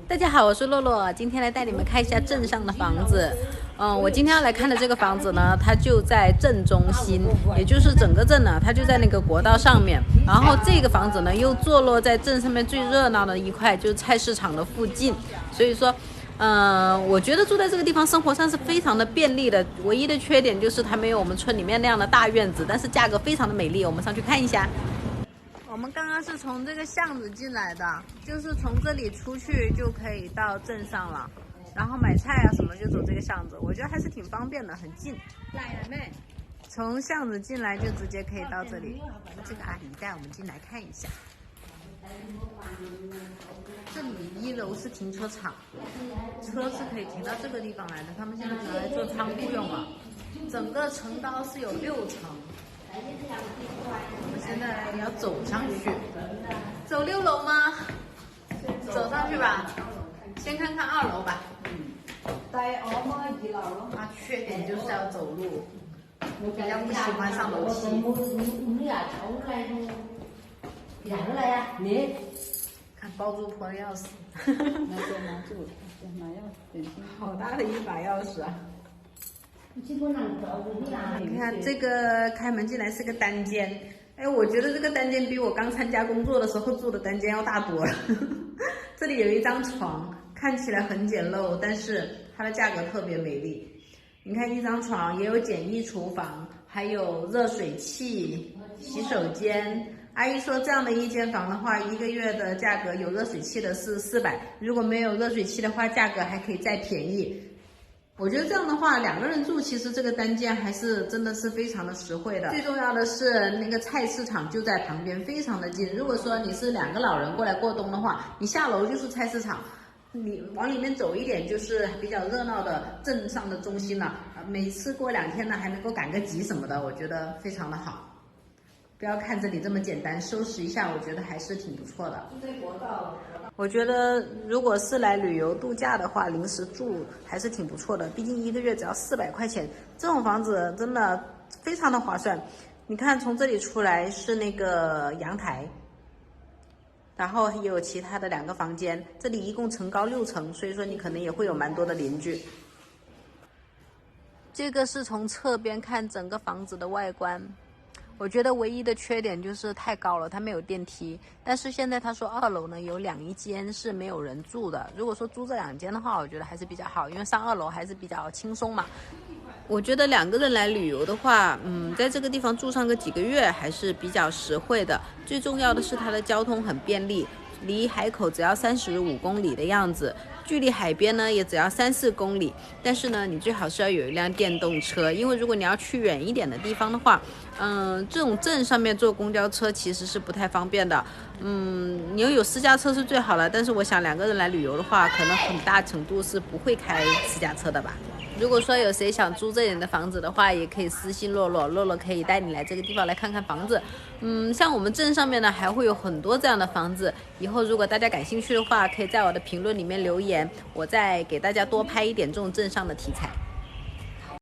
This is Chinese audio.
大家好，我是洛洛，今天来带你们看一下镇上的房子。我今天要来看的这个房子呢，它就在镇中心，也就是整个镇呢，它就在那个国道上面。然后这个房子呢，又坐落在镇上面最热闹的一块，就是菜市场的附近。所以说，我觉得住在这个地方生活上是非常的便利的。唯一的缺点就是它没有我们村里面那样的大院子，但是价格非常的美丽。我们上去看一下。我们刚刚是从这个巷子进来的，就是从这里出去就可以到镇上了，然后买菜啊什么就走这个巷子，我觉得还是挺方便的，很近。从巷子进来就直接可以到这里。这个阿姨带我们进来看一下。这里1楼是停车场，车是可以停到这个地方来的，他们现在拿来做仓库用了。整个层高是有6层。我们现在要走上去，走6楼吗？走上去吧，先看看2楼吧。它缺点就是要走路，我比较不喜欢上楼梯。看包租婆的钥匙，好大的一把钥匙啊！你看这个开门进来是个单间，哎，我觉得这个单间比我刚参加工作的时候住的单间要大多了。这里有一张床，看起来很简陋，但是它的价格特别美丽。你看一张床也有简易厨房，还有热水器、洗手间。阿姨说这样的一间房的话，1个月的价格有热水器的是400，如果没有热水器的话，价格还可以再便宜。我觉得这样的话，2个人住，其实这个单间还是真的是非常的实惠的。最重要的是那个菜市场就在旁边，非常的近。如果说你是2个老人过来过冬的话，你下楼就是菜市场，你往里面走一点就是比较热闹的镇上的中心了。每次过2天呢，还能够赶个集什么的，我觉得非常的好。不要看这里这么简单，收拾一下，我觉得还是挺不错的。我觉得如果是来旅游度假的话，临时住还是挺不错的，毕竟1个月只要400块钱，这种房子真的非常的划算。你看从这里出来是那个阳台，然后也有其他的2个房间，这里一共层高6层，所以说你可能也会有蛮多的邻居。这个是从侧边看整个房子的外观。我觉得唯一的缺点就是太高了，它没有电梯。但是现在他说2楼呢有1间是没有人住的。如果说租这2间的话，我觉得还是比较好，因为上2楼还是比较轻松嘛。我觉得2个人来旅游的话，在这个地方住上个几个月还是比较实惠的。最重要的是它的交通很便利，离海口只要35公里的样子，距离海边呢也只要3-4公里。但是呢，你最好是要有一辆电动车，因为如果你要去远一点的地方的话，这种镇上面坐公交车其实是不太方便的。你要有私家车是最好了，但是我想2个人来旅游的话，可能很大程度是不会开私家车的吧。如果说有谁想租这里的房子的话，也可以私信洛洛，洛洛可以带你来这个地方来看看房子。像我们镇上面呢，还会有很多这样的房子。以后如果大家感兴趣的话，可以在我的评论里面留言，我再给大家多拍一点这种镇上的题材。